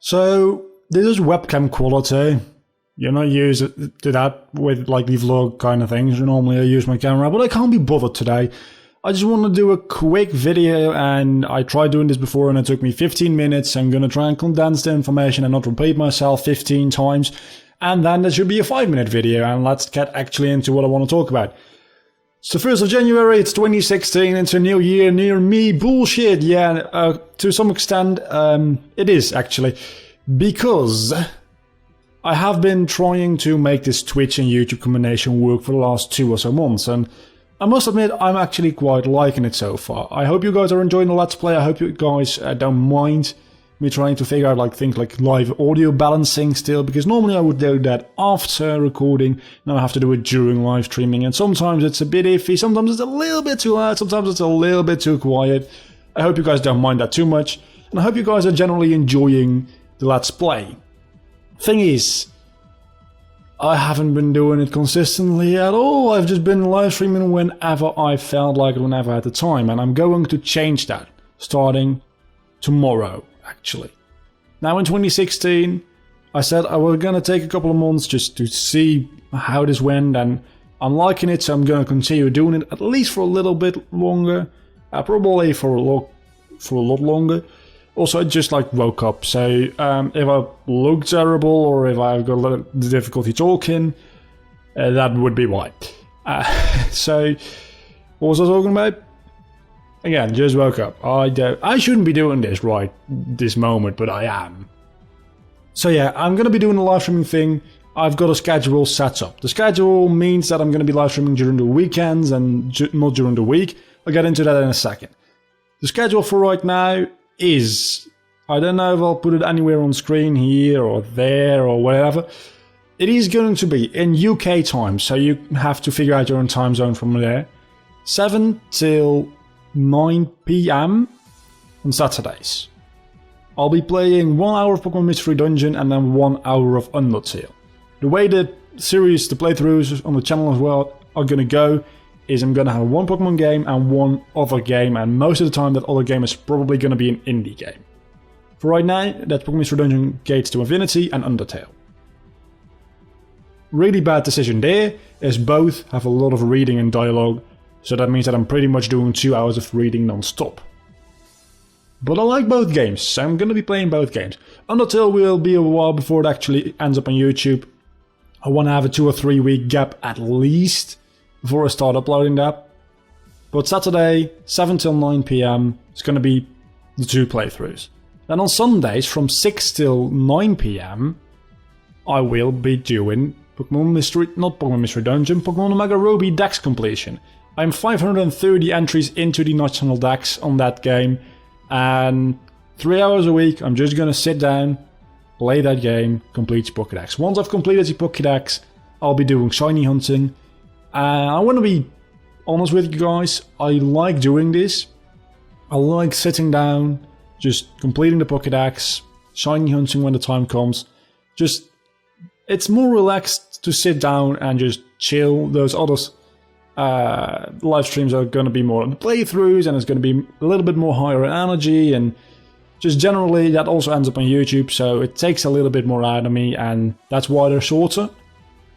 So this is webcam quality. You're not used to that with like the vlog kind of things. Normally I use my camera, but I can't be bothered today. I just want to do a quick video, and I tried doing this before and it took me 15 minutes. I'm going to try and condense the information and not repeat myself 15 times. And then there should be a 5-minute video, and let's get actually into what I want to talk about. It's the 1st of January, it's 2016, it's a new year, near me, bullshit, yeah, to some extent, it is actually, because I have been trying to make this Twitch and YouTube combination work for the last 2 or so months, and I must admit, I'm actually quite liking it so far. I hope you guys are enjoying the Let's Play, I hope you guys don't mind me trying to figure out like things like live audio balancing still, because normally I would do that after recording. Now I have to do it during live streaming, and sometimes it's a bit iffy, sometimes it's a little bit too loud, sometimes it's a little bit too quiet. I hope you guys don't mind that too much, and I hope you guys are generally enjoying the Let's Play. Thing is, I haven't been doing it consistently at all. I've just been live streaming whenever I felt like it, whenever I had the time, and I'm going to change that starting tomorrow. Actually. Now in 2016, I said I was going to take a couple of months just to see how this went, and I'm liking it, so I'm going to continue doing it at least for a little bit longer, probably for a lot longer. Also, I just like woke up, so if I look terrible or if I've got a little difficulty talking, that would be why. So, what was I talking about? Again, just woke up. I shouldn't be doing this right this moment, but I am. So yeah, I'm going to be doing the live streaming thing. I've got a schedule set up. The schedule means that I'm going to be live streaming during the weekends and not during the week. I'll get into that in a second. The schedule for right now is, I don't know if I'll put it anywhere on screen here or there or whatever. It is going to be in UK time, so you have to figure out your own time zone from there. 7 till 9 PM on Saturdays. I'll be playing 1 hour of Pokemon Mystery Dungeon and then 1 hour of Undertale. The way the series, the playthroughs on the channel as well are gonna go is I'm gonna have one Pokemon game and one other game, and most of the time that other game is probably gonna be an indie game. For right now, that's Pokemon Mystery Dungeon Gates to Infinity and Undertale. Really bad decision there, as both have a lot of reading and dialogue. So that means that I'm pretty much doing 2 hours of reading non-stop. But I like both games, so I'm going to be playing both games. Undertale will be a while before it actually ends up on YouTube. I want to have a 2 or 3 week gap at least before I start uploading that. But Saturday, 7 till 9 PM, is going to be the 2 playthroughs. Then on Sundays, from 6 till 9 PM, I will be doing Pokemon Mystery Dungeon, Pokemon Omega Ruby Dex completion. I'm 530 entries into the National Dex on that game, and 3 hours a week I'm just gonna sit down, play that game, complete the Pokédex. Once I've completed the Pokédex, I'll be doing shiny hunting. I want to be honest with you guys, I like doing this. I like sitting down, just completing the Pokédex, shiny hunting when the time comes. Just, it's more relaxed to sit down and just chill. Those others live streams are going to be more on the playthroughs, and it's going to be a little bit more higher energy, and just generally that also ends up on YouTube, so it takes a little bit more out of me, and that's why they're shorter.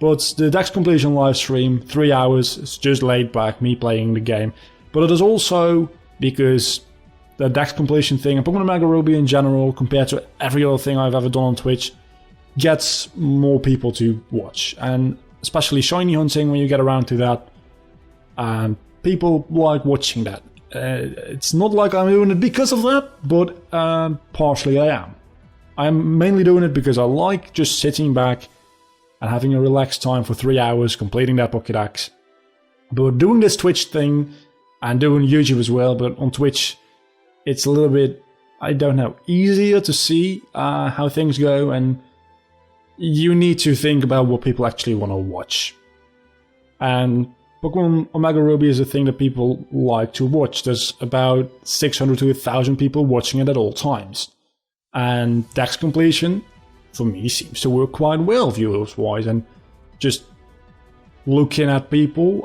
But the Dex completion live stream, 3 hours, it's just laid back, me playing the game. But it is also because the Dex completion thing, and Pokemon Omega Ruby in general, compared to every other thing I've ever done on Twitch, gets more people to watch, and especially shiny hunting when you get around to that. And people like watching that. It's not like I'm doing it because of that, but partially I am. I'm mainly doing it because I like just sitting back and having a relaxed time for 3 hours, completing that Pokédex. But doing this Twitch thing, and doing YouTube as well, but on Twitch, it's a little bit, I don't know, easier to see how things go, and you need to think about what people actually want to watch. And Pokemon Omega Ruby is a thing that people like to watch. There's about 600 to 1,000 people watching it at all times. And Dex completion, for me, seems to work quite well viewers-wise. And just looking at people,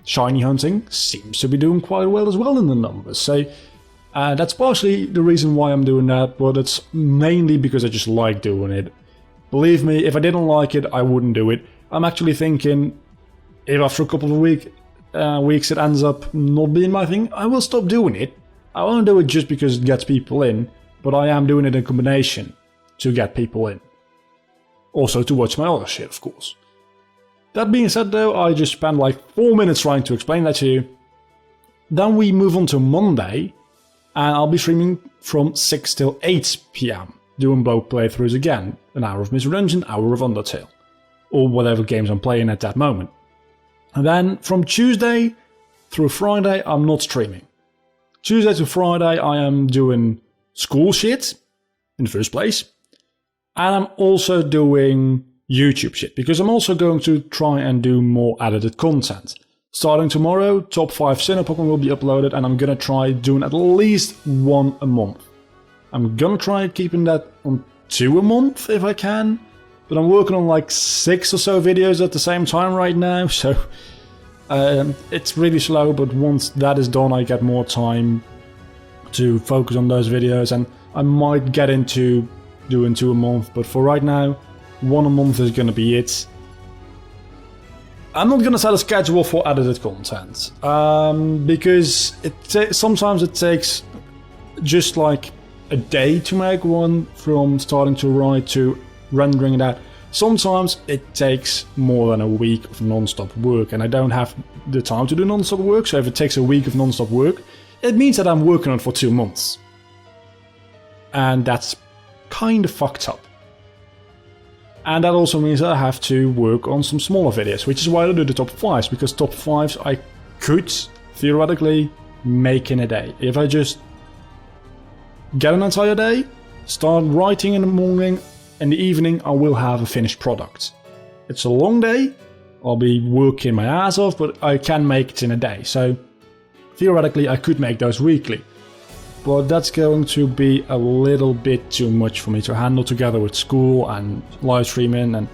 shiny hunting seems to be doing quite well as well in the numbers. So That's partially the reason why I'm doing that, but it's mainly because I just like doing it. Believe me, if I didn't like it, I wouldn't do it. I'm actually thinking, if after a couple of weeks it ends up not being my thing, I will stop doing it. I won't do it just because it gets people in, but I am doing it in combination to get people in. Also to watch my other shit, of course. That being said though, I just spent like 4 minutes trying to explain that to you. Then we move on to Monday, and I'll be streaming from 6 till 8 PM, doing both playthroughs again. An hour of Mystery Dungeon, hour of Undertale. Or whatever games I'm playing at that moment. And then from Tuesday through Friday, I'm not streaming. Tuesday to Friday, I am doing school shit, in the first place. And I'm also doing YouTube shit, because I'm also going to try and do more edited content. Starting tomorrow, top 5 Sinnoh Pokemon will be uploaded, and I'm gonna try doing at least 1 a month. I'm gonna try keeping that on 2 a month if I can, but I'm working on like 6 or so videos at the same time right now, so it's really slow, but once that is done I get more time to focus on those videos, and I might get into doing 2 a month, but for right now, 1 a month is gonna be it. I'm not gonna set a schedule for edited content, because sometimes it takes just like a day to make one, from starting to write to rendering it out. Sometimes it takes more than a week of non-stop work, and I don't have the time to do non-stop work, so if it takes a week of non-stop work, it means that I'm working on it for 2 months. And that's kind of fucked up. And that also means that I have to work on some smaller videos, which is why I do the top 5s, because top 5s I could theoretically make in a day. If I just get an entire day, start writing in the morning, in the evening I will have a finished product. It's a long day, I'll be working my ass off, but I can make it in a day. So theoretically I could make those weekly. But that's going to be a little bit too much for me to handle together with school and live streaming. And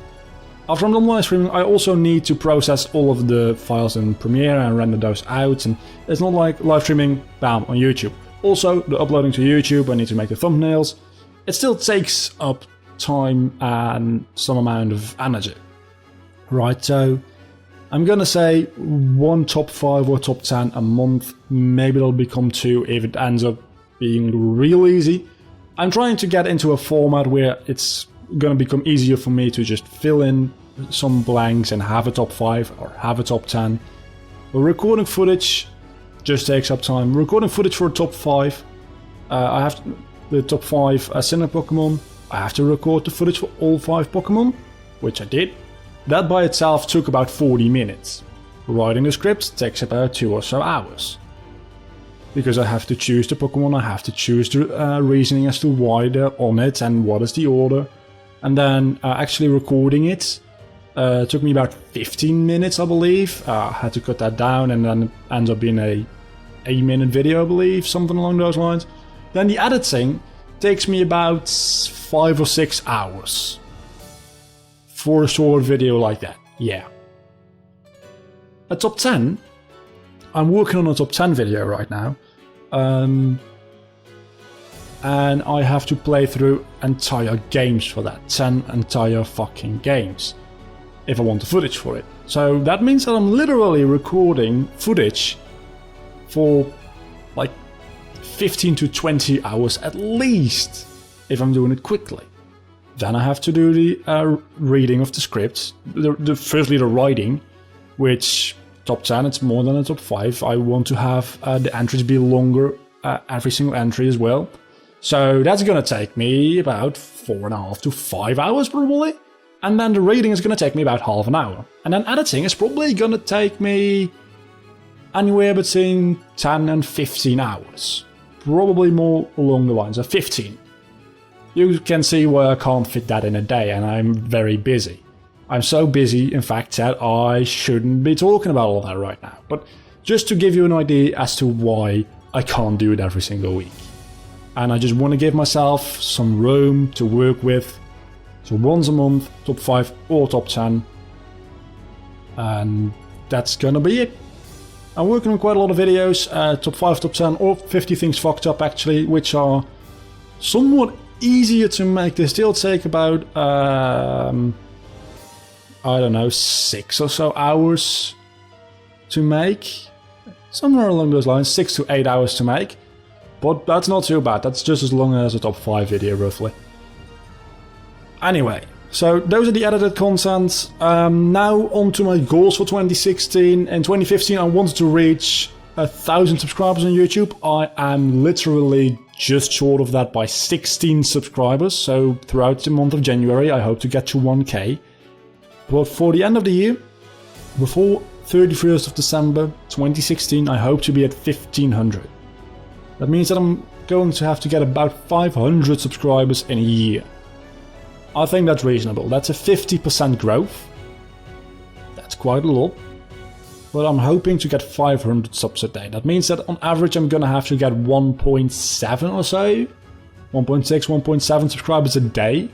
after I'm done live streaming, I also need to process all of the files in Premiere and render those out. And it's not like live streaming, bam, on YouTube. Also, the uploading to YouTube, I need to make the thumbnails. It still takes up time and some amount of energy. Right, so I'm gonna say 1 top 5 or top 10 a month. Maybe it'll become 2 if it ends up being real easy. I'm trying to get into a format where it's gonna become easier for me to just fill in some blanks and have a top 5 or have a top 10. But recording footage just takes up time. Recording footage for a top 5, I have the top 5 Sinnoh Pokemon. I have to record the footage for all 5 Pokemon, which I did. That by itself took about 40 minutes. Writing the script takes about 2 or so hours. Because I have to choose the Pokemon, I have to choose the reasoning as to why they're on it and what is the order. And then actually recording it took me about 15 minutes, I believe. I had to cut that down, and then it ends up being a 8-minute video, I believe, something along those lines. Then the editing takes me about 5 or 6 hours. For a short video like that, yeah. A top 10, I'm working on a top 10 video right now. And I have to play through entire games for that. 10 entire fucking games. If I want the footage for it. So that means that I'm literally recording footage for like 15 to 20 hours at least, if I'm doing it quickly. Then I have to do the reading of the scripts, firstly the writing, which top 10, it's more than a top 5. I want to have the entries be longer, every single entry as well. So that's gonna take me about 4.5 to 5 hours probably. And then the reading is gonna take me about half an hour. And then editing is probably gonna take me anywhere between 10 and 15 hours. Probably more along the lines of 15. You can see why I can't fit that in a day, and I'm very busy. I'm so busy, in fact, that I shouldn't be talking about all that right now. But just to give you an idea as to why I can't do it every single week. And I just want to give myself some room to work with. So once a month, top 5 or top 10. And that's gonna be it. I'm working on quite a lot of videos, top 5, top 10, or 50 things fucked up actually, which are somewhat easier to make. They still take about, I don't know, 6 or so hours to make. Somewhere along those lines, 6 to 8 hours to make. But that's not too bad, that's just as long as a top 5 video roughly. Anyway, so those are the edited content. Now on to my goals for 2016. In 2015 I wanted to reach 1,000 subscribers on YouTube. I am literally just short of that by 16 subscribers. So throughout the month of January I hope to get to 1k. But for the end of the year, before 31st of December 2016, I hope to be at 1,500. That means that I'm going to have to get about 500 subscribers in a year. I think that's reasonable. That's a 50% growth. That's quite a lot. But I'm hoping to get 500 subs a day. That means that on average I'm gonna have to get 1.7 or so. 1.6, 1.7 subscribers a day.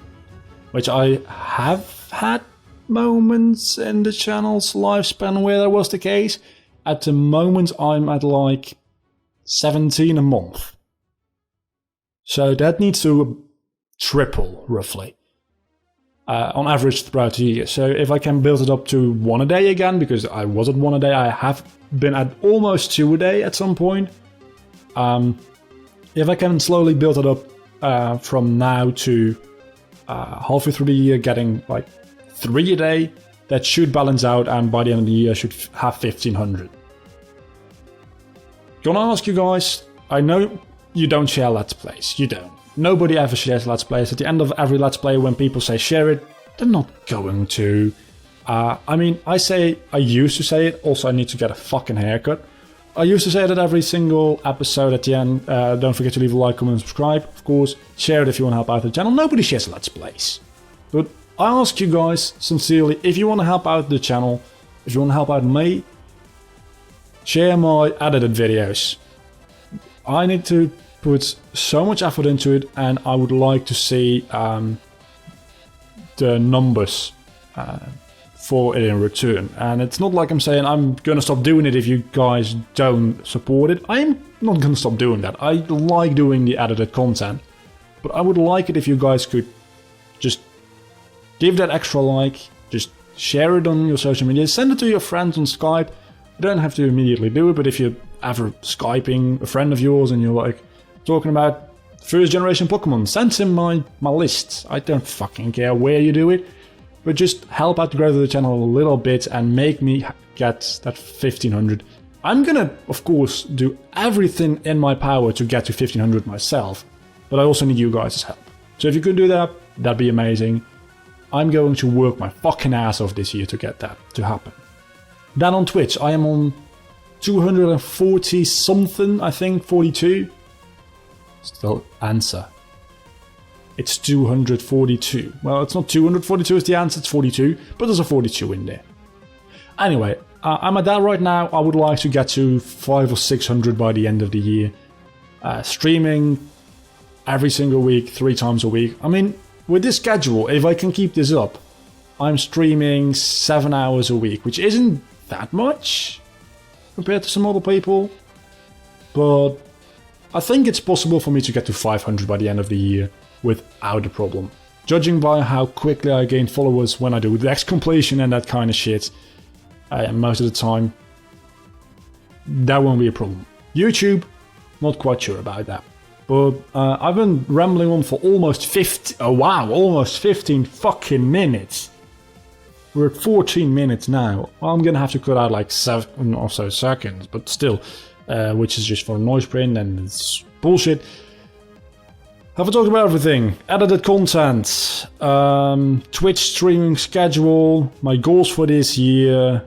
Which I have had moments in the channel's lifespan where that was the case. At the moment I'm at like 17 a month. So that needs to triple roughly. On average throughout the year. So if I can build it up to 1 a day again, because I was at 1 a day, I have been at almost 2 a day at some point. If I can slowly build it up from now to halfway through the year, getting like 3 a day, that should balance out, and by the end of the year I should have 1,500. Gonna ask you guys, I know you don't share Let's Plays, you don't. Nobody ever shares Let's Plays. At the end of every Let's Play, when people say share it, they're not going to. I mean, I used to say it, also I need to get a fucking haircut. I used to say that every single episode at the end. Don't forget to leave a like, comment, and subscribe. Of course, share it if you want to help out the channel. Nobody shares Let's Plays. But I ask you guys, sincerely, if you want to help out the channel, if you want to help out me, share my edited videos. I need to put so much effort into it, and I would like to see the numbers for it in return. And it's not like I'm saying I'm gonna stop doing it if you guys don't support it. I'm not gonna stop doing that. I like doing the edited content, but I would like it if you guys could just give that extra like, just share it on your social media, send it to your friends on Skype. You don't have to immediately do it, but if you're ever Skyping a friend of yours and you're like talking about first generation Pokemon, send him my list. I don't fucking care where you do it, but just help out the growth of the channel a little bit and make me get that 1,500. I'm gonna, of course, do everything in my power to get to 1,500 myself, but I also need you guys' help. So if you could do that, that'd be amazing. I'm going to work my fucking ass off this year to get that to happen. Then on Twitch, I am on 240 something, I think, 42. Still answer. It's 242. Well, it's not 242 is the answer, it's 42, but there's a 42 in there. Anyway, I'm at that right now. I would like to get to 500 or 600 by the end of the year. Streaming every single week, 3 times a week. I mean, with this schedule, if I can keep this up, I'm streaming 7 hours a week, which isn't that much compared to some other people, but I think it's possible for me to get to 500 by the end of the year without a problem. Judging by how quickly I gain followers when I do the X completion and that kind of shit, most of the time, that won't be a problem. YouTube, not quite sure about that. But I've been rambling on for almost 15 fucking minutes. We're at 14 minutes now. Well, I'm gonna have to cut out like 7 or so seconds, but still, which is just for noise print and it's bullshit. Have I talked about everything? Edited content, Twitch streaming schedule, my goals for this year.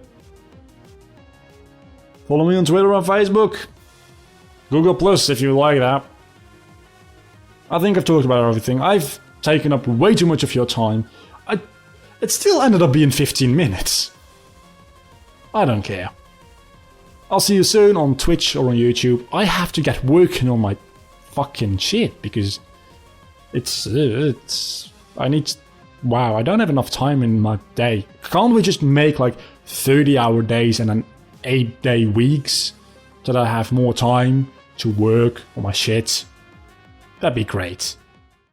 Follow me on Twitter and Facebook. Google Plus if you like that. I think I've talked about everything. I've taken up way too much of your time. It still ended up being 15 minutes. I don't care. I'll see you soon on Twitch or on YouTube. I have to get working on my fucking shit because I need... Wow, I don't have enough time in my day. Can't we just make like 30-hour days and then 8-day weeks, that I have more time to work on my shit. That'd be great.